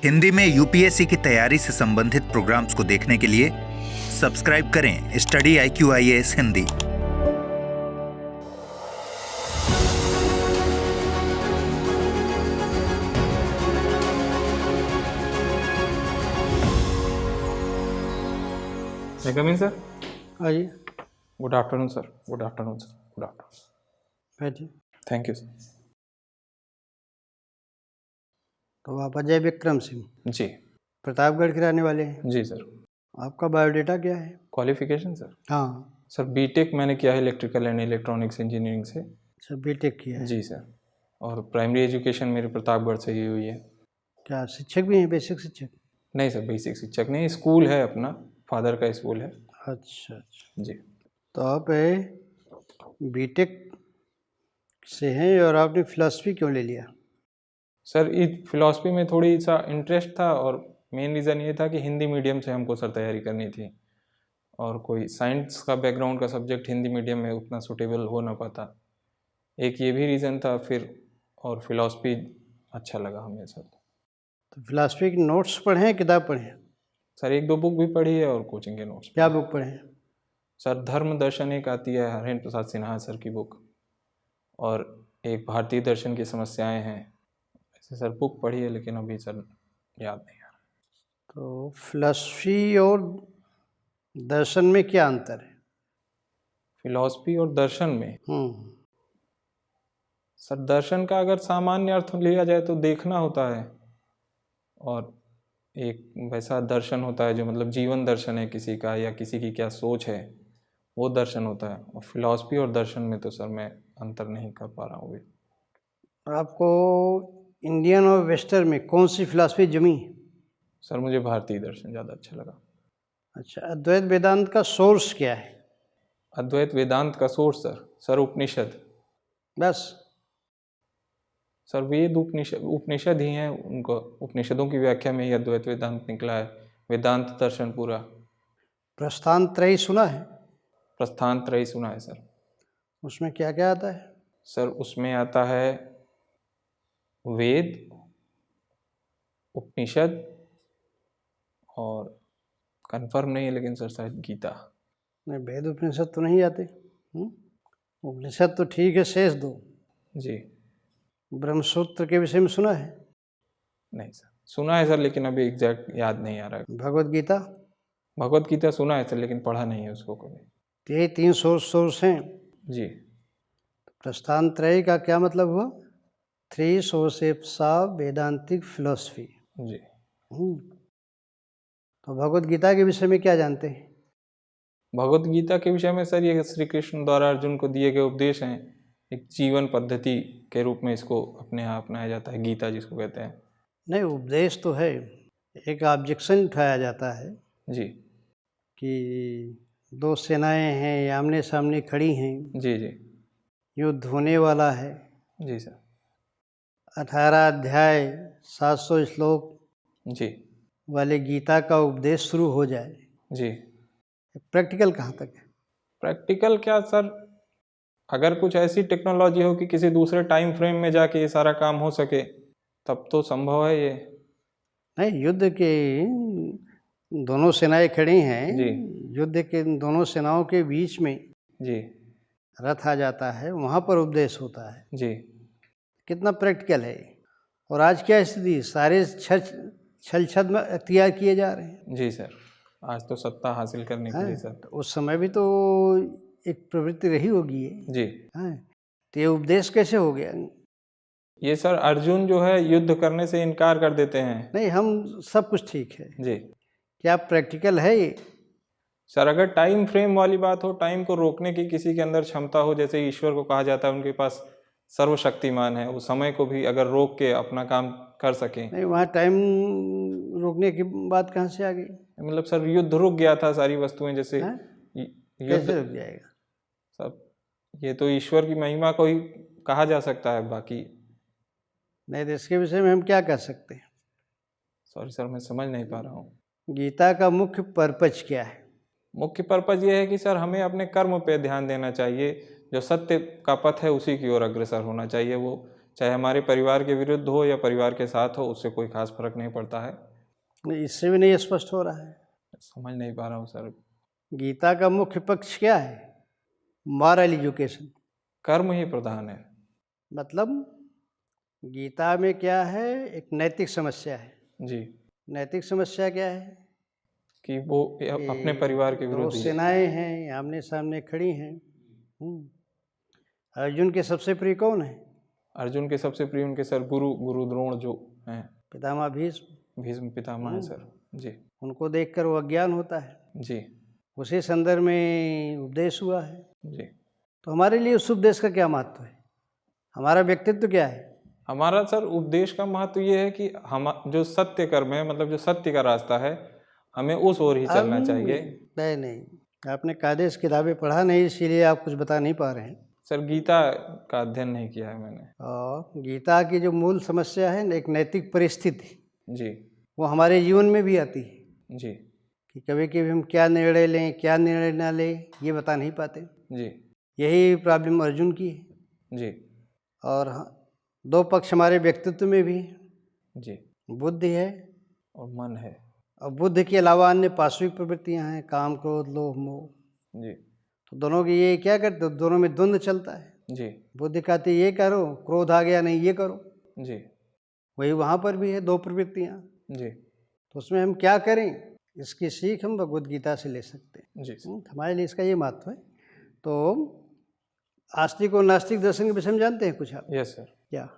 हिंदी में यूपीएससी की तैयारी से संबंधित प्रोग्राम्स को देखने के लिए सब्सक्राइब करें study IQ IAS Hindi. Come in sir. आइए। Good afternoon sir. Good afternoon sir. Good afternoon. बैठिए। Thank you sir. तो आप अजय विक्रम सिंह जी प्रतापगढ़ के रहने वाले हैं। जी सर। आपका बायोडेटा क्या है? Qualification sir? हाँ। सर बीटेक मैंने किया है इलेक्ट्रिकल एंड इलेक्ट्रॉनिक्स इंजीनियरिंग से। अच्छा, बीटेक किया है। जी सर। और प्राइमरी एजुकेशन मेरी प्रतापगढ़ से ही हुई है। क्या शिक्षक भी हैं, बेसिक शिक्षक? नहीं सर, बेसिक शिक्षक नहीं, स्कूल है अपना, फादर का स्कूल है। अच्छा अच्छा। जी। तो आप बीटेक से हैं और आपने फिलॉसफी क्यों ले लिया? सर इस फिलॉसफी में थोड़ी सा इंटरेस्ट था और मेन रीज़न ये था कि हिंदी मीडियम से हमको सर तैयारी करनी थी और कोई साइंस का बैकग्राउंड का सब्जेक्ट हिंदी मीडियम में उतना सूटेबल हो ना पाता। एक ये भी रीज़न था फिर, और फिलॉसफी अच्छा लगा हमें सर। तो फिलॉसफी के नोट्स पढ़े हैं, किताब पढ़े हैं? सर एक दो बुक भी पढ़ी है और कोचिंग के नोट्स। क्या बुक पढ़े हैं? सर धर्म दर्शन एक आती है हरेंद्र प्रसाद सिन्हा सर की बुक, और एक भारतीय दर्शन की समस्याएं हैं। ऐसे सर बुक पढ़ी है लेकिन अभी सर याद नहीं आ रहा। तो फिलॉसफी और दर्शन में क्या अंतर है? फिलॉसफी और दर्शन में हम्म। सर दर्शन का अगर सामान्य अर्थ लिया जाए तो देखना होता है, और एक वैसा दर्शन होता है जो मतलब जीवन दर्शन है किसी का, या किसी की क्या सोच है, वो दर्शन होता है। और फिलॉसफी और दर्शन में तो सर मैं अंतर नहीं कर पा रहा हूँ अभी। और आपको इंडियन और वेस्टर्न में कौन सी फिलॉसफी जमी? सर मुझे भारतीय दर्शन ज़्यादा अच्छा लगा। अच्छा, अद्वैत वेदांत का सोर्स क्या है? अद्वैत वेदांत का सोर्स सर उपनिषद। बस? सर वेद उपनिषद ही हैं, उनको उपनिषदों की व्याख्या में ही अद्वैत वेदांत निकला है, वेदांत दर्शन पूरा। प्रस्थान त्रयी सुना है? प्रस्थान त्रयी सुना है सर। उसमें क्या क्या आता है? सर उसमें आता है वेद, उपनिषद, और कंफर्म नहीं है लेकिन सर शायद गीता। नहीं, वेद उपनिषद तो नहीं आते। उपनिषद तो ठीक है, शेष दो। जी। ब्रह्मसूत्र के विषय में सुना है? नहीं सर, सुना है सर लेकिन अभी एग्जैक्ट याद नहीं आ रहा है। भगवत गीता? भगवत गीता सुना है सर लेकिन पढ़ा नहीं है उसको कभी। तो यही 3 सोर्स हैं। जी। प्रस्थान त्रयी का क्या मतलब हुआ? 3 सोर्सेस ऑफ वेदांतिक फिलॉसफी। जी। तो भगवत गीता के विषय में क्या जानते हैं? भगवत गीता के विषय में सर ये श्री कृष्ण द्वारा अर्जुन को दिए गए उपदेश हैं, एक जीवन पद्धति के रूप में इसको अपने यहाँ अपनाया जाता है, गीता जिसको कहते हैं। नहीं, उपदेश तो है। एक ऑब्जेक्शन उठाया जाता है जी कि 2 सेनाएं हैं, आमने सामने खड़ी हैं, जी जी युद्ध होने वाला है। जी सर। 18 अध्याय 700 श्लोक जी वाले गीता का उपदेश शुरू हो जाए, जी। प्रैक्टिकल कहाँ तक है? प्रैक्टिकल क्या सर, अगर कुछ ऐसी टेक्नोलॉजी हो कि किसी दूसरे टाइम फ्रेम में जाके ये सारा काम हो सके तब तो संभव है ये। नहीं, युद्ध के दोनों सेनाएं खड़ी हैं जी। युद्ध के दोनों सेनाओं के बीच में जी रथ आ जाता है, वहाँ पर उपदेश होता है। जी कितना प्रैक्टिकल है? और आज क्या स्थिति, सारे छल छद में अख्तियार किए जा रहे हैं। जी सर, आज तो सत्ता हासिल करने के लिए सर। तो उस समय भी तो एक प्रवृत्ति रही होगी ये। जी। तो ये उपदेश कैसे हो गया? ये सर अर्जुन जो है युद्ध करने से इनकार कर देते हैं। नहीं, हम सब कुछ ठीक है। जी। क्या प्रैक्टिकल है ये? सर अगर टाइम फ्रेम वाली बात हो, टाइम को रोकने की किसी के अंदर क्षमता हो, जैसे ईश्वर को कहा जाता है उनके पास सर्वशक्तिमान है, वो समय को भी अगर रोक के अपना काम कर सकें। नहीं, वहाँ टाइम रोकने की बात कहाँ से आ गई? मतलब सर युद्ध रुक गया था, सारी वस्तुएं जैसे कैसे रुक जाएगा? सब ये तो ईश्वर की महिमा को ही कहा जा सकता है, बाकी नहीं। तो इसके विषय में हम क्या कर सकते हैं? सॉरी सर, मैं समझ नहीं पा रहा हूँ। गीता का मुख्य पर्पज क्या है? मुख्य पर्पज ये है कि सर हमें अपने कर्म पे ध्यान देना चाहिए, जो सत्य का पथ है उसी की ओर अग्रसर होना चाहिए। वो चाहे हमारे परिवार के विरुद्ध हो या परिवार के साथ हो, उससे कोई खास फर्क नहीं पड़ता है। इससे भी नहीं स्पष्ट हो रहा है। समझ नहीं पा रहा हूँ सर। गीता का मुख्य पक्ष क्या है? Moral education. कर्म ही प्रधान है। मतलब गीता में क्या है? एक नैतिक समस्या है। जी, नैतिक समस्या क्या है? कि वो अपने परिवार के दो विरुद्ध ही है। सेनाएं हैं, आमने सामने खड़ी हैं। अर्जुन के सबसे प्रिय कौन है? अर्जुन के सबसे प्रिय उनके सर गुरु द्रोण जो हैं, पितामह भीष्म। भीष्म पितामह है सर। जी उनको देखकर वो अज्ञान होता है। जी उसी संदर्भ में उपदेश हुआ है। जी। तो हमारे लिए उस उपदेश का क्या महत्व है? हमारा व्यक्तित्व क्या है? हमारा सर उपदेश का महत्व ये है कि हम जो सत्य कर्म है, मतलब जो सत्य का रास्ता है, हमें उस ओर ही चलना चाहिए। नहीं, आपने कायदे से किताबें पढ़ा नहीं, इसीलिए आप कुछ बता नहीं पा रहे हैं। सर गीता का अध्ययन नहीं किया है मैंने। और गीता की जो मूल समस्या है, एक नैतिक परिस्थिति, जी वो हमारे जीवन में भी आती है जी कि कभी कभी हम क्या निर्णय लें, क्या निर्णय ना लें, ये बता नहीं पाते। जी यही प्रॉब्लम अर्जुन की है। जी और दो पक्ष हमारे व्यक्तित्व में भी है। जी। बुद्धि है और मन है। और बुद्धि के अलावा अन्य पार्श्विक प्रवृत्तियां हैं, काम, क्रोध, लोभ, मोह। जी तो दोनों की ये क्या करते, दोनों में द्वंद्व चलता है। जी बुद्धि कहती है ये करो, क्रोध आ गया नहीं ये करो। जी वही वहाँ पर भी है, दो प्रवृत्तियाँ। जी तो उसमें हम क्या करें, इसकी सीख हम भगवद गीता से ले सकते हैं। जी हमारे लिए इसका ये महत्व है। तो आस्तिक और नास्तिक दर्शन के विषय में जानते हैं कुछ आप? Yes sir. क्या?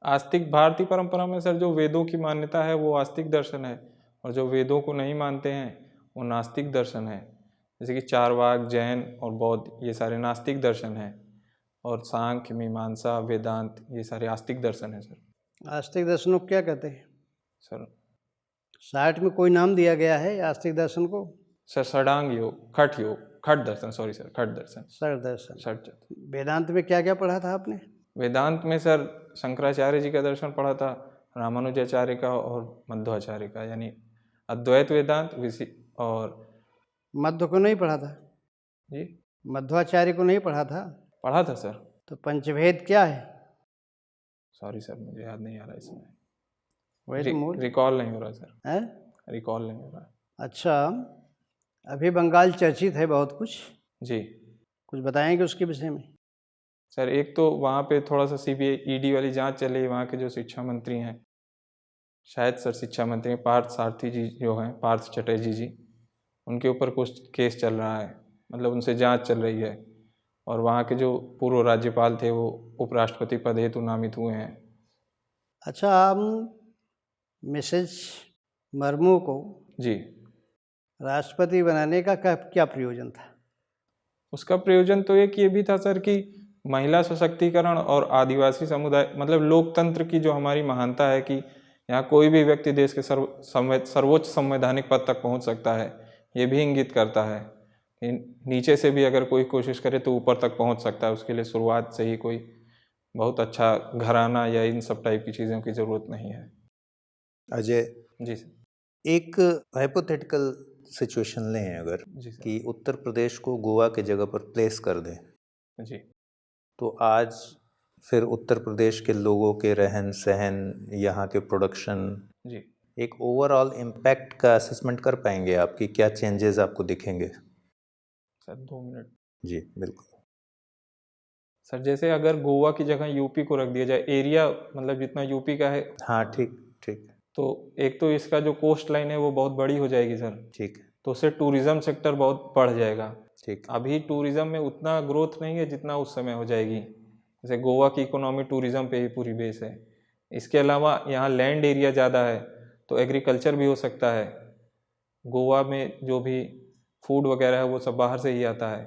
आस्तिक भारतीय परंपरा में सर जो वेदों की मान्यता है वो आस्तिक दर्शन है, और जो वेदों को नहीं मानते हैं वो नास्तिक दर्शन है। जैसे कि चारवाक, जैन और बौद्ध, ये सारे नास्तिक दर्शन हैं। और सांख्य, मीमांसा, वेदांत, ये सारे आस्तिक दर्शन हैं सर। आस्तिक दर्शनों को क्या कहते हैं? सर 60 में कोई नाम दिया गया है आस्तिक दर्शन को? सर षडांग योग, खट योग, खट दर्शन, सॉरी सर, खट दर्शन, सर दर्शन। षट। वेदांत में क्या क्या पढ़ा था आपने? वेदांत में सर शंकराचार्य जी का दर्शन पढ़ा था, रामानुजाचार्य का और मध्वाचार्य का, यानी अद्वैत वेदांत और मध्व को नहीं पढ़ा था? जी मध्वाचार्य को नहीं पढ़ा था? पढ़ा था सर। तो पंचभेद क्या है? सॉरी सर, मुझे याद नहीं आ रहा इसमें। वही तो मूल रिकॉल नहीं हो रहा सर, है। रिकॉल नहीं हो रहा। अच्छा, अभी बंगाल चर्चित है बहुत कुछ, जी कुछ बताएंगे उसके विषय में? सर, एक तो वहाँ पे थोड़ा सा सीबीआई ईडी वाली जांच चल रही है। वहाँ के जो शिक्षा मंत्री हैं, शायद सर शिक्षा मंत्री पार्थ सारथी जी जो हैं, पार्थ चटर्जी जी, उनके ऊपर कुछ केस चल रहा है, मतलब उनसे जांच चल रही है। और वहाँ के जो पूर्व राज्यपाल थे वो उपराष्ट्रपति पद हेतु नामित हुए हैं। अच्छा, हम मिसेज मर्मू को जी, राष्ट्रपति बनाने का क्या प्रयोजन था? उसका प्रयोजन तो एक ये भी था सर कि महिला सशक्तिकरण और आदिवासी समुदाय, मतलब लोकतंत्र की जो हमारी महानता है कि यहाँ कोई भी व्यक्ति देश के सर्वोच्च संवैधानिक पद तक पहुँच सकता है, ये भी इंगित करता है कि नीचे से भी अगर कोई कोशिश करे तो ऊपर तक पहुँच सकता है। उसके लिए शुरुआत से ही कोई बहुत अच्छा घराना या इन सब टाइप की चीज़ों की ज़रूरत नहीं है। अजय जी सर। एक हाइपोथेटिकल सिचुएशन लें अगर, जी सर। कि उत्तर प्रदेश को गोवा के जगह पर प्लेस कर दें, जी, तो आज फिर उत्तर प्रदेश के लोगों के रहन सहन, यहाँ के प्रोडक्शन, जी एक ओवरऑल इम्पैक्ट का असेसमेंट कर पाएंगे आप कि क्या चेंजेस आपको दिखेंगे? Sir 2 minute. जी बिल्कुल सर, जैसे अगर गोवा की जगह यूपी को रख दिया जाए, एरिया मतलब जितना यूपी का है, हाँ ठीक ठीक तो एक तो इसका जो कोस्ट लाइन है वो बहुत बड़ी हो जाएगी सर। ठीक तो उससे टूरिज्म सेक्टर बहुत बढ़ जाएगा। ठीक। अभी टूरिज्म में उतना ग्रोथ नहीं है जितना उस समय हो जाएगी। जैसे गोवा की इकोनॉमी टूरिज्म पे ही पूरी बेस है। इसके अलावा यहाँ लैंड एरिया ज़्यादा है तो एग्रीकल्चर भी हो सकता है। गोवा में जो भी फूड वगैरह है वो सब बाहर से ही आता है,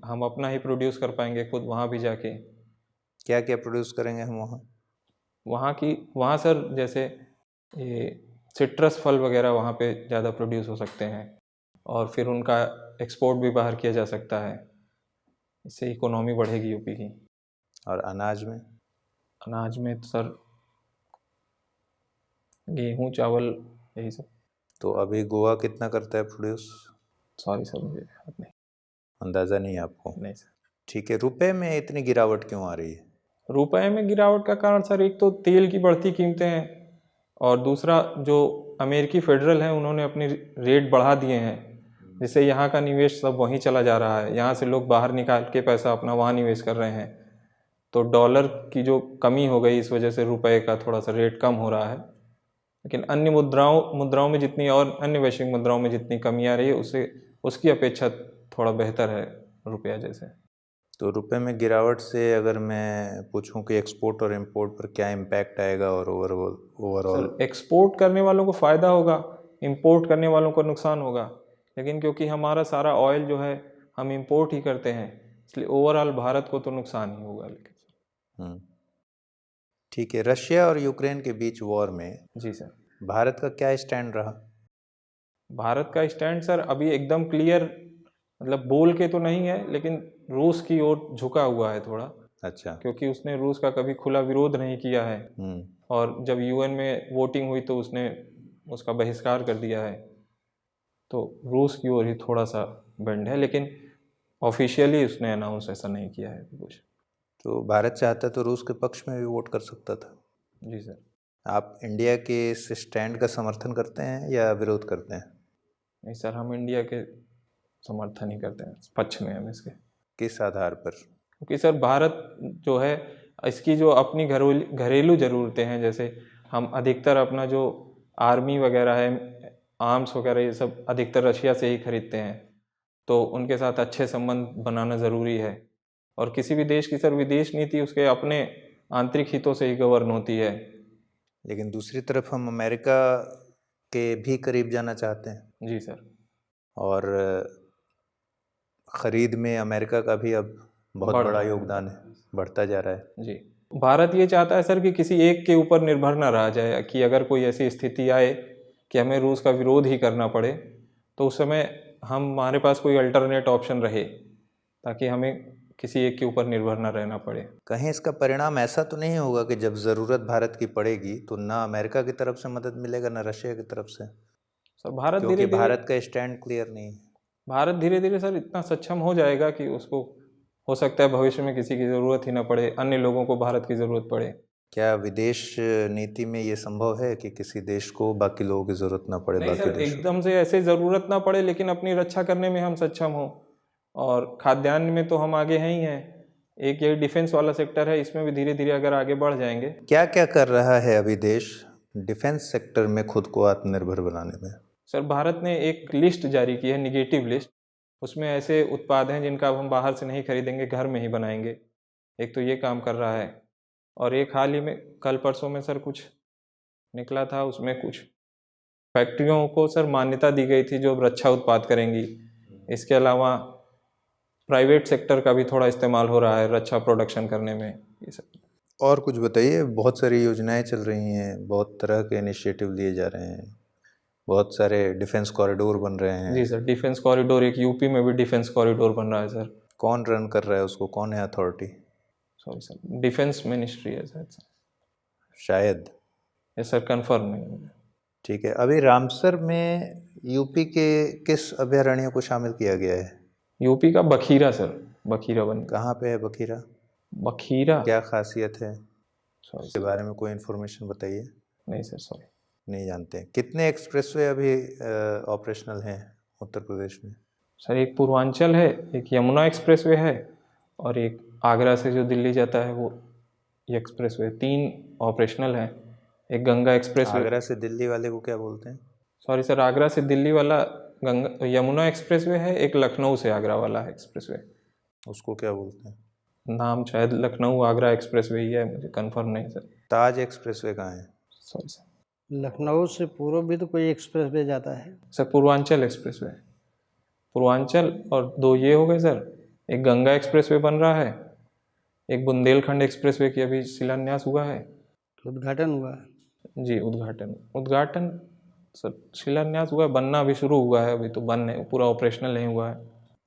हम अपना ही प्रोड्यूस कर पाएंगे खुद वहाँ भी जाके। क्या क्या प्रोड्यूस करेंगे हम वहाँ सर जैसे ये सिट्रस फल वगैरह वहाँ पे ज़्यादा प्रोड्यूस हो सकते हैं और फिर उनका एक्सपोर्ट भी बाहर किया जा सकता है। इससे इकोनॉमी बढ़ेगी यूपी की। और अनाज में? अनाज में तो सर गेहूँ, चावल, यही सब। तो अभी गोवा कितना करता है प्रोड्यूस? सॉरी सर, मुझे याद नहीं। अंदाज़ा नहीं आपको? नहीं सर। ठीक है। रुपए में इतनी गिरावट क्यों आ रही है? रुपए में गिरावट का कारण सर एक तो तेल की बढ़ती कीमतें हैं, और दूसरा जो अमेरिकी फेडरल है उन्होंने अपनी रेट बढ़ा दिए हैं, जिससे यहाँ का निवेश सब वहीं चला जा रहा है। यहाँ से लोग बाहर निकाल के पैसा अपना वहाँ निवेश कर रहे हैं, तो डॉलर की जो कमी हो गई इस वजह से रुपए का थोड़ा सा रेट कम हो रहा है। लेकिन अन्य मुद्राओं में जितनी और अन्य वैश्विक मुद्राओं में जितनी कमी आ रही है उससे उसकी अपेक्षा थोड़ा बेहतर है रुपया जैसे। तो रुपए में गिरावट से अगर मैं पूछूं कि एक्सपोर्ट और इंपोर्ट पर क्या इम्पैक्ट आएगा और ओवरऑल? सर एक्सपोर्ट करने वालों को फ़ायदा होगा, इंपोर्ट करने वालों को नुकसान होगा। लेकिन क्योंकि हमारा सारा ऑयल जो है हम इंपोर्ट ही करते हैं, इसलिए ओवरऑल भारत को तो नुकसान ही होगा। लेकिन ठीक है, रशिया और यूक्रेन के बीच वॉर में जी सर, भारत का क्या स्टैंड रहा? भारत का स्टैंड सर अभी एकदम क्लियर, मतलब बोल के तो नहीं है, लेकिन रूस की ओर झुका हुआ है थोड़ा। अच्छा। क्योंकि उसने रूस का कभी खुला विरोध नहीं किया है, और जब यूएन में वोटिंग हुई तो उसने उसका बहिष्कार कर दिया है, तो रूस की ओर ही थोड़ा सा बेंड है, लेकिन ऑफिशियली उसने अनाउंस ऐसा नहीं किया है कुछ। तो भारत चाहता तो रूस के पक्ष में भी वोट कर सकता था। जी सर। आप इंडिया के इस स्टैंड का समर्थन करते हैं या विरोध करते हैं? नहीं सर, हम इंडिया के समर्थन ही करते हैं, पक्ष में हम इसके। किस आधार पर? क्योंकि सर भारत जो है इसकी जो अपनी घरेलू ज़रूरतें हैं, जैसे हम अधिकतर अपना जो आर्मी वगैरह है, आर्म्स वगैरह, ये सब अधिकतर रशिया से ही खरीदते हैं, तो उनके साथ अच्छे संबंध बनाना ज़रूरी है। और किसी भी देश की सर विदेश नीति उसके अपने आंतरिक हितों से ही गवर्न होती है। लेकिन दूसरी तरफ हम अमेरिका के भी करीब जाना चाहते हैं। जी सर। और ख़रीद में अमेरिका का भी अब बहुत बड़ा योगदान है, बढ़ता जा रहा है। जी, भारत ये चाहता है सर कि किसी एक के ऊपर निर्भर ना रह जाए, कि अगर कोई ऐसी स्थिति आए कि हमें रूस का विरोध ही करना पड़े, तो उस समय हमारे पास कोई अल्टरनेट ऑप्शन रहे, ताकि हमें किसी एक के ऊपर निर्भर ना रहना पड़े। कहीं इसका परिणाम ऐसा तो नहीं होगा कि जब ज़रूरत भारत की पड़ेगी तो ना अमेरिका की तरफ से मदद मिलेगा ना रशिया की तरफ से? सर भारत क्योंकि भारत का स्टैंड क्लियर नहीं है। भारत धीरे धीरे सर इतना सक्षम हो जाएगा कि उसको हो सकता है भविष्य में किसी की ज़रूरत ही ना पड़े, अन्य लोगों को भारत की ज़रूरत पड़े। क्या विदेश नीति में ये संभव है कि किसी देश को बाकी लोगों की ज़रूरत ना पड़े? नहीं सर, एकदम से ऐसे ज़रूरत ना पड़े, लेकिन अपनी रक्षा करने में हम सक्षम हों। और खाद्यान्न में तो हम आगे हैं ही हैं, एक ये डिफेंस वाला सेक्टर है, इसमें भी धीरे धीरे अगर आगे बढ़ जाएंगे। क्या क्या कर रहा है अभी देश डिफेंस सेक्टर में खुद को आत्मनिर्भर बनाने में? सर भारत ने एक लिस्ट जारी की है, निगेटिव लिस्ट। उसमें ऐसे उत्पाद हैं जिनका हम बाहर से नहीं खरीदेंगे, घर में ही बनाएंगे। एक तो ये काम कर रहा है, और एक हाल ही में कल परसों में सर कुछ निकला था, उसमें कुछ फैक्ट्रियों को सर मान्यता दी गई थी जो रक्षा उत्पाद करेंगी। इसके अलावा प्राइवेट सेक्टर का भी थोड़ा इस्तेमाल हो रहा है रक्षा प्रोडक्शन करने में, ये सब। और कुछ बताइए। बहुत सारी योजनाएं चल रही हैं, बहुत तरह के इनिशिएटिव लिए जा रहे हैं, बहुत सारे डिफेंस कॉरिडोर बन रहे हैं। जी सर, डिफेंस कॉरिडोर, एक यूपी में भी डिफेंस कॉरिडोर बन रहा है सर। कौन रन कर रहा है उसको? कौन है authority? Sorry sir, defence ministry है सर शायद। ये सर कंफर्म नहीं है। ठीक है। अभी रामसर में यूपी के किस अभयारण्य को शामिल किया गया है? यूपी का बखीरा सर, बखीरा बन। कहाँ पे है बखीरा? बखीरा क्या खासियत है सॉरी इसके बारे में कोई इन्फॉर्मेशन बताइए। नहीं सर, सॉरी नहीं जानते। कितने एक्सप्रेसवे अभी ऑपरेशनल हैं उत्तर प्रदेश में? सर, एक पूर्वांचल है, एक यमुना एक्सप्रेसवे है, और एक आगरा से जो दिल्ली जाता है वो ये एक्सप्रेसवे। 3 ऑपरेशनल है। एक गंगा एक्सप्रेसवे। आगरा से दिल्ली वाले को क्या बोलते हैं? सॉरी सर, आगरा से दिल्ली वाला यमुना एक्सप्रेसवे है। एक लखनऊ से आगरा वाला है एक्सप्रेसवे, उसको क्या बोलते हैं? नाम शायद लखनऊ आगरा एक्सप्रेसवे ही है, मुझे कंफर्म नहीं सर। ताज एक्सप्रेसवे कहाँ है? सॉरी सर, लखनऊ से पूर्व भी तो कोई एक्सप्रेस वे जाता है। Sir Purvanchal expressway, Purvanchal. और 2 ये हो गए सर। एक गंगा एक्सप्रेसवे बन रहा है, एक बुंदेलखंड एक्सप्रेसवे की अभी शिलान्यास हुआ है। उद्घाटन हुआ है। जी, उद्घाटन सर, शिलान्यास हुआ है, बनना अभी शुरू हुआ है, अभी तो बन नहीं, पूरा ऑपरेशनल नहीं हुआ है।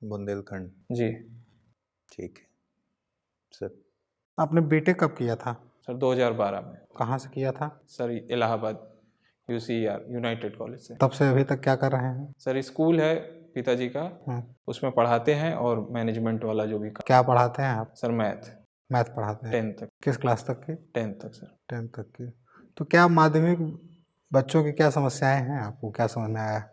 बुंदेलखंड। जी ठीक है सर। आपने बीटेक कब किया था? सर 2012 में। कहाँ से किया था? Sir Allahabad UCER United college से। तब से अभी तक क्या कर रहे हैं? सर स्कूल है पिताजी का, उसमें पढ़ाते हैं, और मैनेजमेंट वाला जो भी काम। क्या पढ़ाते हैं आप? Sir math. मैथ पढ़ाते हैं? 10th तक। किस क्लास तक की? 10th तक सर। 10th तक की। तो क्या माध्यमिक बच्चों की क्या समस्याएं हैं, आपको क्या समझ में आया?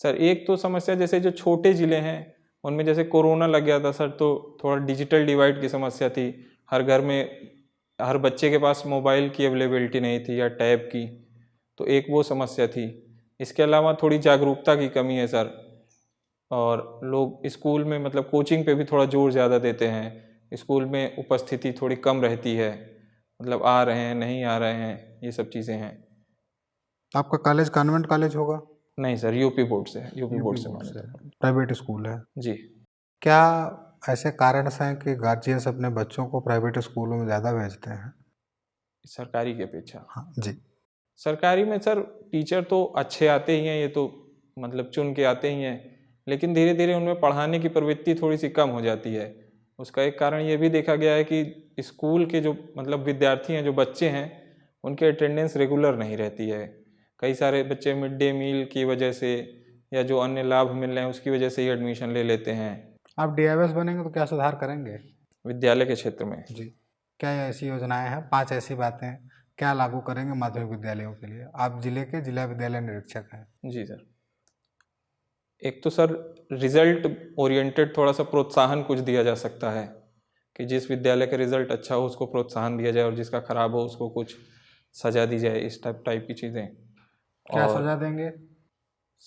सर एक तो समस्या जैसे जो छोटे ज़िले हैं उनमें जैसे कोरोना लग गया था सर, तो थोड़ा डिजिटल डिवाइड की समस्या थी। हर घर में हर बच्चे के पास मोबाइल की अवेलेबिलिटी नहीं थी या टैब की, तो एक वो समस्या थी। इसके अलावा थोड़ी जागरूकता की कमी है सर, और लोग स्कूल में मतलब कोचिंग पे भी थोड़ा जोर ज़्यादा देते हैं, स्कूल में उपस्थिति थोड़ी कम रहती है, मतलब आ रहे हैं नहीं आ रहे हैं, ये सब चीज़ें हैं। आपका कॉलेज कॉन्वेंट कॉलेज होगा? नहीं सर, यूपी बोर्ड से है, यूपी बोर्ड से बोर्ड से मान्यता प्राप्त। प्राइवेट स्कूल है जी। क्या? ऐसे कारण हैं कि गार्जियंस अपने बच्चों को प्राइवेट स्कूलों में ज़्यादा भेजते हैं? सरकारी की अपेक्षा? हाँ जी। सरकारी में सर टीचर तो अच्छे आते ही हैं, ये तो मतलब चुन के आते ही हैं, लेकिन धीरे धीरे उनमें पढ़ाने की प्रवृत्ति थोड़ी सी कम हो जाती है। उसका एक कारण ये भी देखा गया है कि स्कूल के जो मतलब विद्यार्थी हैं, जो बच्चे हैं, उनकी अटेंडेंस रेगुलर नहीं रहती है। कई सारे बच्चे मिड डे मील की वजह से या जो अन्य लाभ मिल रहे हैं उसकी वजह से ही एडमिशन ले लेते हैं। आप डीआईएस बनेंगे तो क्या सुधार करेंगे विद्यालय के क्षेत्र में? जी। क्या ऐसी योजनाएं हैं, 5 ऐसी बातें क्या लागू करेंगे माध्यमिक विद्यालयों के लिए? आप जिले के जिला विद्यालय निरीक्षक हैं। जी सर। एक तो सर रिजल्ट ओरिएंटेड थोड़ा सा प्रोत्साहन कुछ दिया जा सकता है कि जिस विद्यालय का रिजल्ट अच्छा हो उसको प्रोत्साहन दिया जाए और जिसका खराब हो उसको कुछ सज़ा दी जाए, इस टाइप की चीज़ें। क्या और सजा देंगे?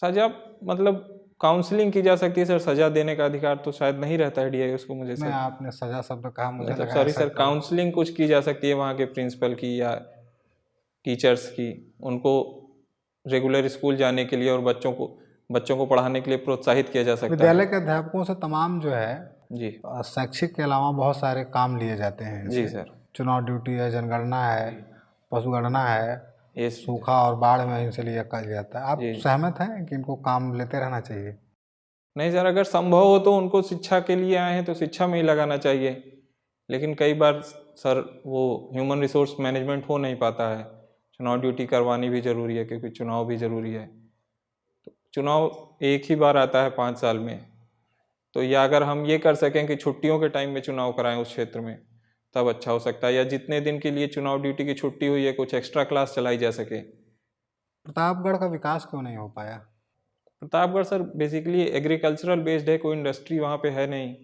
सज़ा मतलब काउंसलिंग की जा सकती है सर, सज़ा देने का अधिकार तो शायद नहीं रहता है डीआईएस को, मुझे नहीं, सर आपने सजा शब्द कहा, मुझे मतलब लगा सॉरी ऐसा सर, कोई- काउंसलिंग कुछ की जा सकती है वहाँ के प्रिंसिपल की या टीचर्स की, उनको रेगुलर स्कूल जाने के लिए और बच्चों को पढ़ाने के लिए प्रोत्साहित किया जा सकता विद्यालय है। के अध्यापकों से तमाम जो है जी शैक्षिक के अलावा बहुत सारे काम लिए जाते हैं जी इनसे। सर। चुनाव ड्यूटी है, जनगणना है, पशुगणना है, ये सूखा और बाढ़ में इनसे लिया जाता है। आप जी। सहमत हैं कि इनको काम लेते रहना चाहिए? नहीं सर, अगर संभव हो तो उनको शिक्षा के लिए आए हैं तो शिक्षा में ही लगाना चाहिए, लेकिन कई बार सर वो ह्यूमन रिसोर्स मैनेजमेंट हो नहीं पाता है। चुनाव ड्यूटी करवानी भी ज़रूरी है क्योंकि चुनाव भी ज़रूरी है। तो चुनाव एक ही बार आता है 5 साल में, तो या अगर हम ये कर सकें कि छुट्टियों के टाइम में चुनाव कराएं उस क्षेत्र में, तब अच्छा हो सकता है। या जितने दिन के लिए चुनाव ड्यूटी की छुट्टी हुई है कुछ एक्स्ट्रा क्लास चलाई जा सके। प्रतापगढ़ का विकास क्यों नहीं हो पाया? Pratapgarh sir basically agricultural based है, कोई इंडस्ट्री वहाँ पे है नहीं,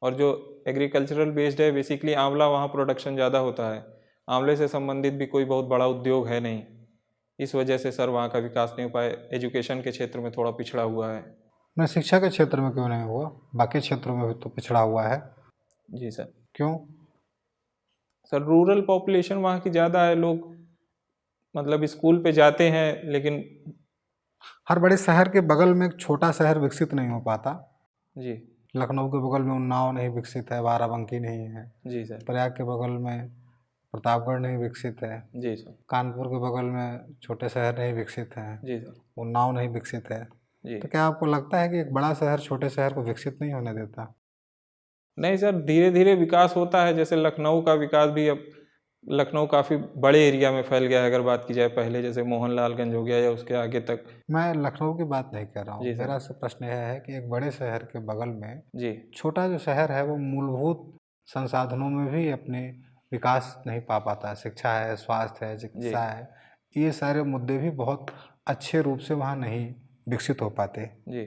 और जो एग्रीकल्चरल बेस्ड है बेसिकली आंवला वहाँ प्रोडक्शन ज़्यादा होता है, आंवले से संबंधित भी कोई बहुत बड़ा उद्योग है नहीं। इस वजह से सर वहाँ का विकास नहीं हो पाया। एजुकेशन के क्षेत्र में थोड़ा पिछड़ा हुआ है। नहीं, शिक्षा के क्षेत्र में क्यों नहीं हुआ? बाकी क्षेत्रों में भी तो पिछड़ा हुआ है। जी सर। क्यों? सर रूरल पॉपुलेशन वहाँ की ज़्यादा है, लोग मतलब स्कूल पे जाते हैं, लेकिन हर बड़े शहर के बगल में एक छोटा शहर विकसित नहीं हो पाता। जी लखनऊ के बगल में उन्नाव नहीं विकसित है, बाराबंकी नहीं है। जी सर। प्रयाग के बगल में प्रतापगढ़ नहीं विकसित है। जी सर। कानपुर के बगल में छोटे शहर नहीं विकसित हैं। जी सर। उन्नाव नहीं विकसित है। जी तो क्या आपको लगता है कि एक बड़ा शहर छोटे शहर को विकसित नहीं होने देता? नहीं सर, धीरे धीरे विकास होता है। जैसे लखनऊ का विकास भी, अब लखनऊ काफ़ी बड़े एरिया में फैल गया है अगर बात की जाए। पहले जैसे मोहनलालगंज हो गया या उसके आगे तक। मैं लखनऊ की बात नहीं कर रहा हूँ। जी सर। मेरा से प्रश्न यह है कि एक बड़े शहर के बगल में जी छोटा जो शहर है वो मूलभूत संसाधनों में भी अपने विकास नहीं पा पाता। शिक्षा है, स्वास्थ्य है, चिकित्सा है, ये सारे मुद्दे भी बहुत अच्छे रूप से वहाँ नहीं विकसित हो पाते। जी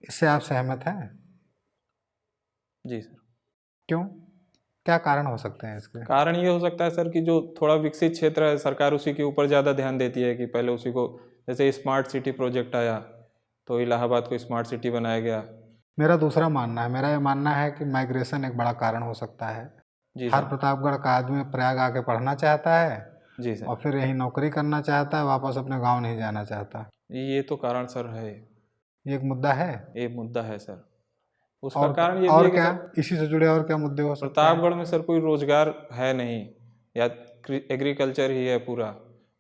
इससे आप सहमत हैं? जी सर। क्यों? क्या कारण हो सकते हैं इसके? कारण ये हो सकता है सर कि जो थोड़ा विकसित क्षेत्र है सरकार उसी के ऊपर ज़्यादा ध्यान देती है कि पहले उसी को, जैसे स्मार्ट सिटी प्रोजेक्ट आया तो इलाहाबाद को स्मार्ट सिटी बनाया गया। मेरा दूसरा मानना है, मेरा ये मानना है कि माइग्रेशन एक बड़ा कारण हो सकता है। जी हर सर। प्रतापगढ़ का आदमी प्रयाग आके पढ़ना चाहता है जी सर। और फिर यहीं नौकरी करना चाहता है, वापस अपने गांव नहीं जाना चाहता। ये तो कारण सर है, ये एक मुद्दा है। ये मुद्दा है सर। उसका और कारण ये भी और है कि क्या सर इसी से जुड़े और क्या मुद्दे हो सकते हैं? प्रतापगढ़ में सर कोई रोजगार है नहीं, या एग्रीकल्चर ही है पूरा।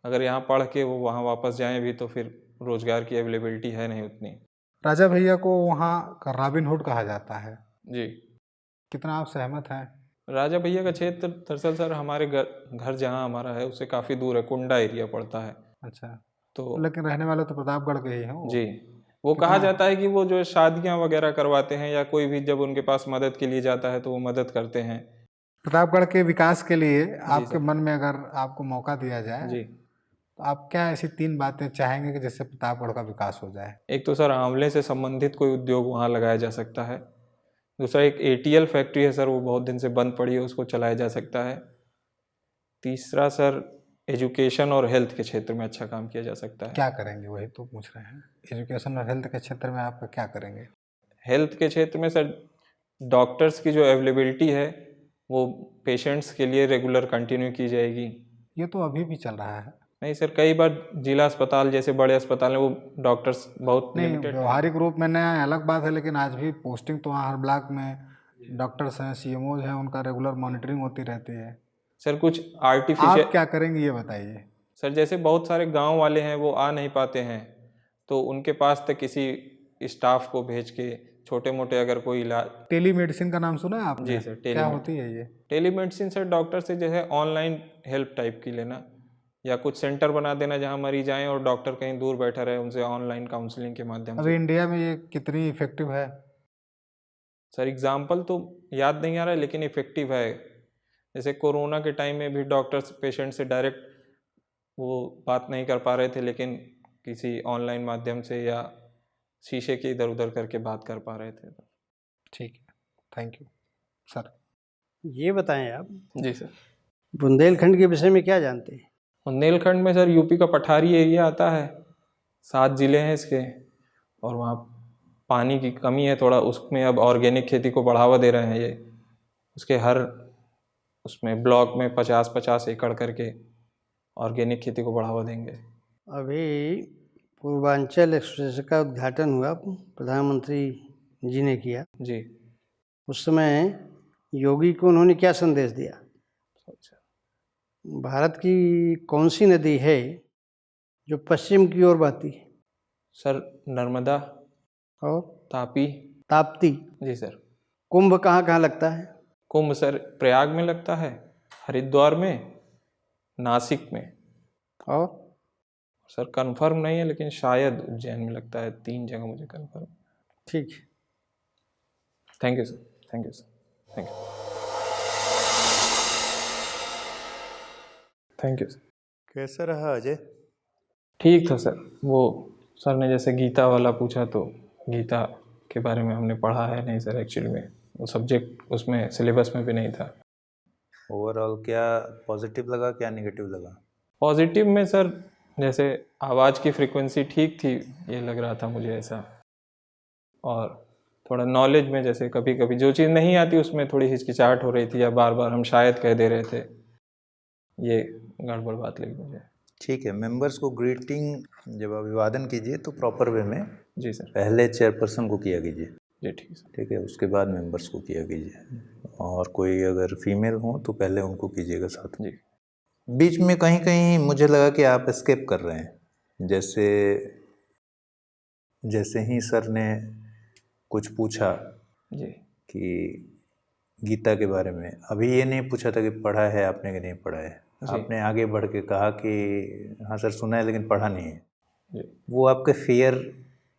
अगर यहाँ पढ़ के वो वहाँ वापस जाएं भी तो फिर रोजगार की अवेलेबिलिटी है नहीं उतनी। राजा भैया को वहाँ का रॉबिनहुड कहा जाता है। जी। कितना आप सहमत हैं? राजा भैया का क्षेत्र दरअसल सर हमारे घर जहाँ हमारा है उससे काफ़ी दूर है, कुंडा एरिया पड़ता है। अच्छा, तो लेकिन रहने वाले तो प्रतापगढ़ के ही हैं। जी, वो कहा जाता है कि वो जो शादियाँ वगैरह करवाते हैं या कोई भी जब उनके पास मदद के लिए जाता है तो वो मदद करते हैं। प्रतापगढ़ के विकास के लिए आपके सर। मन में अगर आपको मौका दिया जाए जी। तो आप क्या ऐसी 3 बातें चाहेंगे कि जिससे प्रतापगढ़ का विकास हो जाए? एक तो सर आंवले से संबंधित कोई उद्योग वहाँ लगाया जा सकता है। दूसरा एक ATL फैक्ट्री है सर, वो बहुत दिन से बंद पड़ी है, उसको चलाया जा सकता है। तीसरा सर एजुकेशन और हेल्थ के क्षेत्र में अच्छा काम किया जा सकता है। क्या करेंगे वही तो पूछ रहे हैं। एजुकेशन और हेल्थ के क्षेत्र में आप क्या करेंगे? हेल्थ के क्षेत्र में सर डॉक्टर्स की जो अवेलेबिलिटी है वो पेशेंट्स के लिए रेगुलर कंटिन्यू की जाएगी। ये तो अभी भी चल रहा है। नहीं सर, कई बार जिला अस्पताल जैसे बड़े अस्पताल हैं वो डॉक्टर्स बहुत नहीं, लिमिटेड हैं। व्यवहारिक रूप में नया अलग बात है, लेकिन आज भी पोस्टिंग तो वहाँ हर ब्लॉक में डॉक्टर्स हैं, CMOs हैं, उनका रेगुलर मॉनिटरिंग होती रहती है। सर कुछ आप आर्टिफिशियल क्या करेंगे ये बताइए। सर जैसे बहुत सारे गांव वाले हैं वो आ नहीं पाते हैं, तो उनके पास तक किसी स्टाफ को भेज के छोटे मोटे अगर कोई इलाज। टेलीमेडिसिन का नाम सुना है आपने? जी सर, क्या होती है ये? टेलीमेडिसिन सर डॉक्टर से जो है ऑनलाइन हेल्प टाइप की लेना, या कुछ सेंटर बना देना जहां मरीज आए और डॉक्टर कहीं दूर बैठा रहे, उनसे ऑनलाइन काउंसलिंग के माध्यम अभी से। इंडिया में ये कितनी इफेक्टिव है? सर एग्जाम्पल तो याद नहीं आ रहा है, लेकिन इफेक्टिव है। जैसे कोरोना के टाइम में भी डॉक्टर्स पेशेंट से डायरेक्ट वो बात नहीं कर पा रहे थे, लेकिन किसी ऑनलाइन माध्यम से या शीशे के इधर उधर करके बात कर पा रहे थे। ठीक है, थैंक यू सर। ये बताएं आप जी सर। बुंदेलखंड के विषय में क्या जानते हैं? बुंदेलखंड में सर यूपी का पठारी एरिया आता है, 7 जिले हैं इसके, और वहाँ पानी की कमी है थोड़ा, उसमें अब ऑर्गेनिक खेती को बढ़ावा दे रहे हैं ये। उसके हर उसमें ब्लॉक में 50-50 एकड़ करके ऑर्गेनिक खेती को बढ़ावा देंगे। अभी पूर्वांचल एक्सप्रेस का उद्घाटन हुआ, प्रधानमंत्री जी ने किया। जी। उस समय योगी को उन्होंने क्या संदेश दिया? अच्छा। भारत की कौन सी नदी है जो पश्चिम की ओर बहती है? सर नर्मदा और तापी। ताप्ती। जी सर। कुंभ कहाँ कहाँ लगता है? कुंभ सर प्रयाग में लगता है, हरिद्वार में, नासिक में, और सर कंफर्म नहीं है लेकिन शायद उज्जैन में लगता है। 3 जगह मुझे कंफर्म। ठीक है। Thank you sir, thank you sir, thank you, thank you sir. कैसा रहा अजय? ठीक था सर। वो सर ने जैसे गीता वाला पूछा तो गीता के बारे में हमने पढ़ा है नहीं सर, एक्चुअली में वो सब्जेक्ट उसमें सिलेबस में भी नहीं था। ओवरऑल क्या पॉजिटिव लगा, क्या नेगेटिव लगा? पॉजिटिव में सर जैसे आवाज़ की फ्रीक्वेंसी ठीक थी, ये लग रहा था मुझे ऐसा। और थोड़ा नॉलेज में जैसे कभी कभी जो चीज़ नहीं आती उसमें थोड़ी हिचकिचाहट हो रही थी, या बार बार हम शायद कह दे रहे थे, ये गड़बड़ बात लगी मुझे। ठीक है, मेंबर्स को ग्रीटिंग जब अभिवादन कीजिए तो प्रॉपर वे में जी सर। पहले चेयरपर्सन को किया कीजिए। जी ठीक है सर। ठीक है, उसके बाद मेंबर्स को किया कीजिए, और कोई अगर फीमेल हो तो पहले उनको कीजिएगा साथ में। जी। बीच में कहीं कहीं मुझे लगा कि आप स्केप कर रहे हैं। जैसे ही सर ने कुछ पूछा जी। कि गीता के बारे में, अभी ये नहीं पूछा था कि पढ़ा है आपने कि नहीं पढ़ा है। आपने आगे बढ़ के कहा कि हाँ सर सुना है लेकिन पढ़ा नहीं है। जी। वो आपके फेयर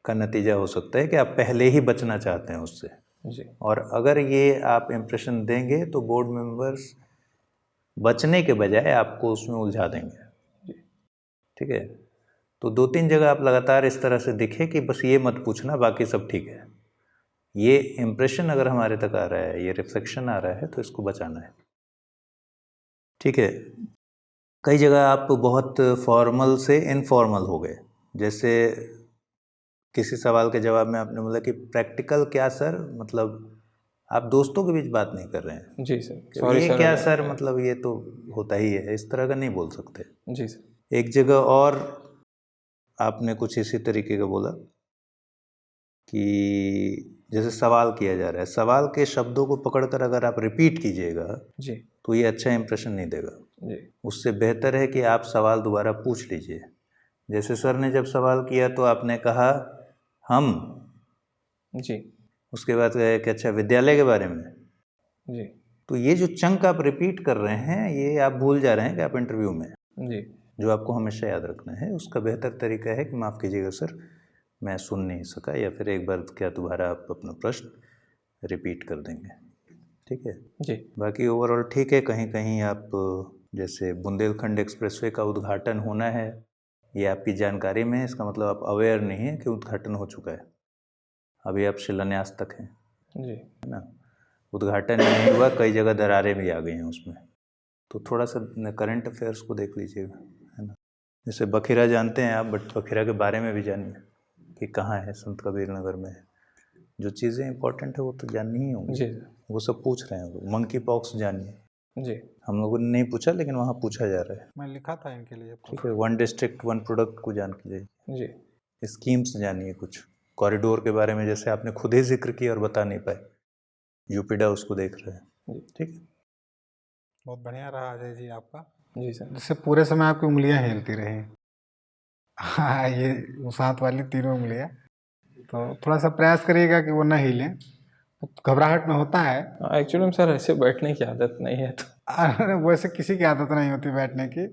का नतीजा हो सकता है कि आप पहले ही बचना चाहते हैं उससे। जी। और अगर ये आप इम्प्रेशन देंगे तो बोर्ड मेंबर्स बचने के बजाय आपको उसमें उलझा देंगे। ठीक है, तो 2-3 जगह आप लगातार इस तरह से दिखे कि बस ये मत पूछना, बाकी सब ठीक है। ये इम्प्रेशन अगर हमारे तक आ रहा है, ये रिफ्लेक्शन आ रहा है, तो इसको बचाना है। ठीक है, कई जगह आप बहुत फॉर्मल से इनफॉर्मल हो गए। जैसे किसी सवाल के जवाब में आपने बोला कि प्रैक्टिकल क्या सर, मतलब आप दोस्तों के बीच बात नहीं कर रहे हैं। जी सर, कि सॉरी ये सर। क्या सर, मतलब ये तो होता ही है, इस तरह का नहीं बोल सकते। जी सर। एक जगह और आपने कुछ इसी तरीके का बोला कि जैसे सवाल किया जा रहा है, सवाल के शब्दों को पकड़कर अगर आप रिपीट कीजिएगा जी। तो ये अच्छा इंप्रेशन नहीं देगा। जी। उससे बेहतर है कि आप सवाल दोबारा पूछ लीजिए। जैसे सर ने जब सवाल किया तो आपने कहा हम, जी। उसके बाद कहा कि अच्छा विद्यालय के बारे में। जी। तो ये जो चंक आप रिपीट कर रहे हैं, ये आप भूल जा रहे हैं कि आप इंटरव्यू में, जी। जो आपको हमेशा याद रखना है। उसका बेहतर तरीका है कि माफ़ कीजिएगा सर मैं सुन नहीं सका, या फिर एक बार क्या दोबारा आप अपना प्रश्न रिपीट कर देंगे। ठीक है। जी बाकी ओवरऑल ठीक है। कहीं कहीं आप जैसे बुंदेलखंड एक्सप्रेसवे का उद्घाटन होना है, ये आपकी जानकारी में है, इसका मतलब आप अवेयर नहीं है कि उद्घाटन हो चुका है, अभी आप शिलान्यास तक हैं, जी है ना। उद्घाटन नहीं हुआ, कई जगह दरारें भी आ गई हैं उसमें, तो थोड़ा सा करंट अफेयर्स को देख लीजिएगा, है ना। जैसे बखिरा जानते हैं आप, बट बखिरा के बारे में भी जानिए कि कहाँ है, संत कबीर नगर में है। जो चीज़ें इंपॉर्टेंट है वो तो जाननी ही होंगी, जी वो सब पूछ रहे हैं। वो मंकी पॉक्स जानिए, जी हम लोगों ने नहीं पूछा लेकिन वहाँ पूछा जा रहा है, मैं लिखा था इनके लिए। ठीक है। 1 डिस्ट्रिक्ट 1 प्रोडक्ट को जान के जाइए। जी स्कीम्स जानिए, कुछ कॉरिडोर के बारे में जैसे आपने खुद ही जिक्र किया और बता नहीं पाए, यूपीडा उसको देख रहे हैं, ठीक है। बहुत बढ़िया रहा अजय जी आपका, जी सर। जिससे पूरे समय आपकी उंगलियां हिलती रही। हाँ, ये साथ वाली तीनों उंगलियां, तो थोड़ा सा प्रयास करिएगा कि वो ना हिले, घबराहट में होता है। एक्चुअली में सर ऐसे बैठने की आदत नहीं है, तो वैसे किसी की आदत नहीं होती बैठने की,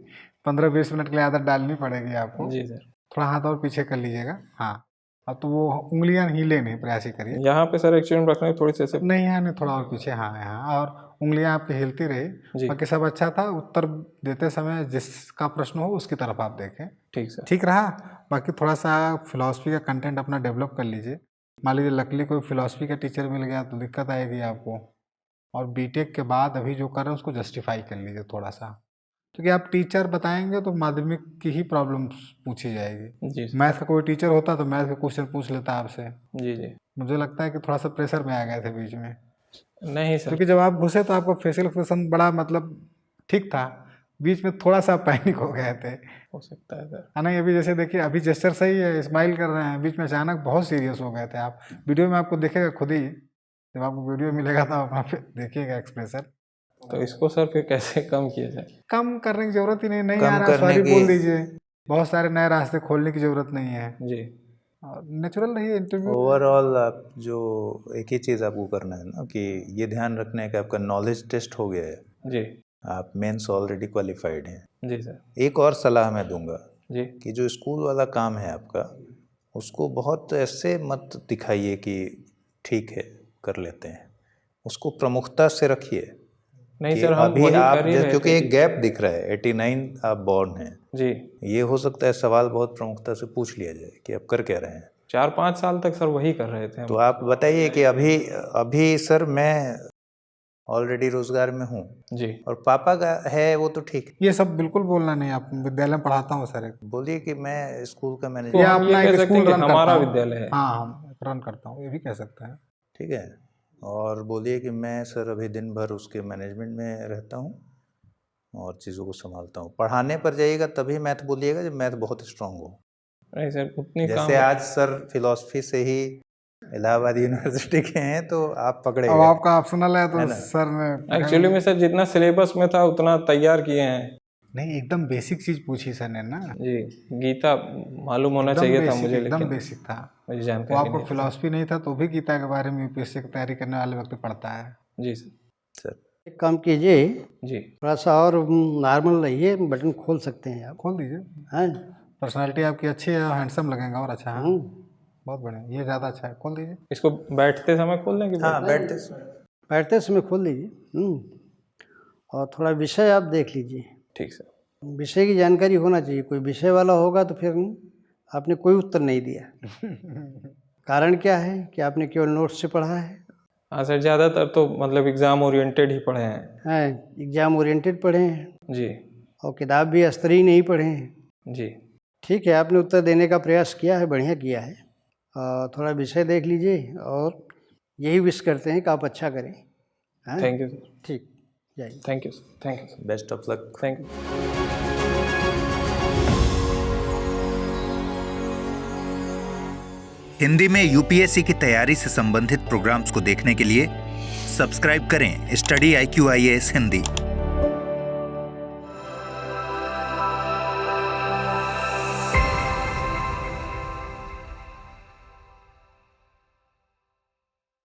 15-20 मिनट के लिए आदत डालनी पड़ेगी आपको। जी सर। थोड़ा हाथ और पीछे कर लीजिएगा। हाँ, अब तो वो उंगलियां हिले नहीं, प्रयास ही करिए। यहाँ पे सर एक्चुअली में रखने में थोड़ी सी ऐसे नहीं, यहाँ नहीं, थोड़ा और पीछे, हाँ यहाँ, और उंगलियां आपकी हिलती रही। जी बाकी सब अच्छा था। उत्तर देते समय जिसका प्रश्न हो उसकी तरफ आप देखें, ठीक सर। ठीक रहा। बाकी थोड़ा सा फिलॉसफी का कंटेंट अपना डेवलप कर लीजिए। मान लीजिए लकली कोई फिलॉसफी का टीचर मिल गया तो दिक्कत आएगी आपको, और बीटेक के बाद अभी जो कर रहे हैं उसको जस्टिफाई कर लीजिए थोड़ा सा, क्योंकि आप टीचर बताएंगे तो माध्यमिक की ही प्रॉब्लम पूछी जाएगी। जी सर। मैथ का कोई टीचर होता तो मैथ का क्वेश्चन पूछ लेता आपसे। जी जी मुझे लगता है कि थोड़ा सा प्रेशर में आ गए थे बीच में, नहीं सर। क्योंकि जब आप घुसे तो आपका फेशियल एक्सप्रेशन बड़ा मतलब ठीक था, बीच में थोड़ा सा पैनिक हो गए थे। हो सकता है सर। हाँ नहीं, अभी जैसे देखिए, अभी जेस्चर सही है, स्माइल कर रहे हैं, बीच में अचानक बहुत सीरियस हो गए थे आप। वीडियो में आपको दिखेगा खुद ही, जब आपको वीडियो मिलेगा तो अपना देखिएगा एक्सप्रेशन। तो इसको सर फिर कैसे कम किया जाए? कम करने की जरूरत ही नहीं, नहीं कम आ रहा करने सॉरी की- बोल दीजिए। बहुत सारे नए रास्ते खोलने की जरूरत नहीं है, जी नेचुरल रहिए इंटरव्यू। ओवरऑल आप जो एक ही चीज़ आपको करना है ना, कि ये ध्यान रखना है कि आपका नॉलेज टेस्ट हो गया है, जी आप मेंस ऑलरेडी क्वालिफाइड हैं। जी सर। एक और सलाह मैं दूंगा जी कि जो स्कूल वाला काम है आपका, उसको बहुत ऐसे मत दिखाइए कि ठीक है कर लेते हैं, उसको प्रमुखता से रखिए। नहीं कि सर, हम अभी वही आप कर ही रहे क्योंकि थे एक गैप दिख रहा है, 89 आप बॉर्न हैं, जी। ये हो सकता है सवाल बहुत प्रमुखता से पूछ लिया जाए कि आप कर क्या रहे हैं। 4-5 साल तक सर वही कर रहे थे हम। तो आप बताइए कि अभी सर मैं ऑलरेडी रोजगार में हूँ जी और पापा का है वो तो ठीक है, ये सब बिल्कुल बोलना नहीं। आप विद्यालय में पढ़ाता हूँ सर, बोलिए कि मैं स्कूल का तो मैनेजर, या हम ये अपना कह एक सकते हैं स्कूल कि रन करता हमारा हूँ। विद्यालय है। हाँ, हम रन करता हूँ, ये भी कह सकते हैं। ठीक है। और बोलिए कि मैं सर अभी दिन भर उसके मैनेजमेंट में रहता हूँ और चीज़ों को संभालता हूँ। पढ़ाने पर जाइएगा तभी मैथ बोलिएगा जब मैथ बहुत स्ट्रांग हो। नहीं सर, उतनी काम जैसे आज सर फिलॉसफी से ही इलाहाबाद यूनिवर्सिटी के हैं तो आप पकड़े अब गए। आपका ऑप्शनल है तो है ना? सर ने एक्चुअली में सर जितना सिलेबस में था उतना तैयार किए हैं। नहीं, एकदम बेसिक चीज पूछी सर ने ना, जी गीता मालूम होना एकदम चाहिए था बेसिक, मुझे, एकदम लेकिन बेसिक था। मुझे वो जानकारी आपको नहीं थी। फिलॉसफी नहीं था तो भी गीता के बारे में यूपीएससी की तैयारी करने वाले व्यक्ति पढ़ता है। जी सर। सर एक काम कीजिए, जी थोड़ा सा और नॉर्मल रहिए, बटन खोल सकते हैं आप। खोल दीजिए, हैं? पर्सनालिटी आपकी अच्छी है, हैंडसम लगेगा और अच्छा है। हम्म। बहुत बढ़िया, ये ज़्यादा अच्छा है, खोल दीजिए। इसको बैठते समय खोल देंगे? हाँ, बैठते बैठते समय खोल लीजिए। और थोड़ा विषय आप देख लीजिए, ठीक सर। विषय की जानकारी होना चाहिए। कोई विषय वाला होगा तो फिर आपने कोई उत्तर नहीं दिया। कारण क्या है कि आपने केवल नोट्स से पढ़ा है। हाँ सर, ज़्यादातर तो मतलब एग्ज़ाम ओरिएंटेड ही पढ़े हैं। एग्जाम ओरिएंटेड पढ़े हैं जी और किताब भी स्तरीय नहीं पढ़े हैं। जी ठीक है, आपने उत्तर देने का प्रयास किया है, बढ़िया किया है। थोड़ा विषय देख लीजिए और यही विश करते हैं कि आप अच्छा करें। हैं? Thank you sir. ठीक, जाइए। Thank you sir. Thank you sir. Best of luck. Thank you. Hindi में यूपीएससी की तैयारी से संबंधित प्रोग्राम्स को देखने के लिए सब्सक्राइब करें स्टडी IQ IAS हिंदी।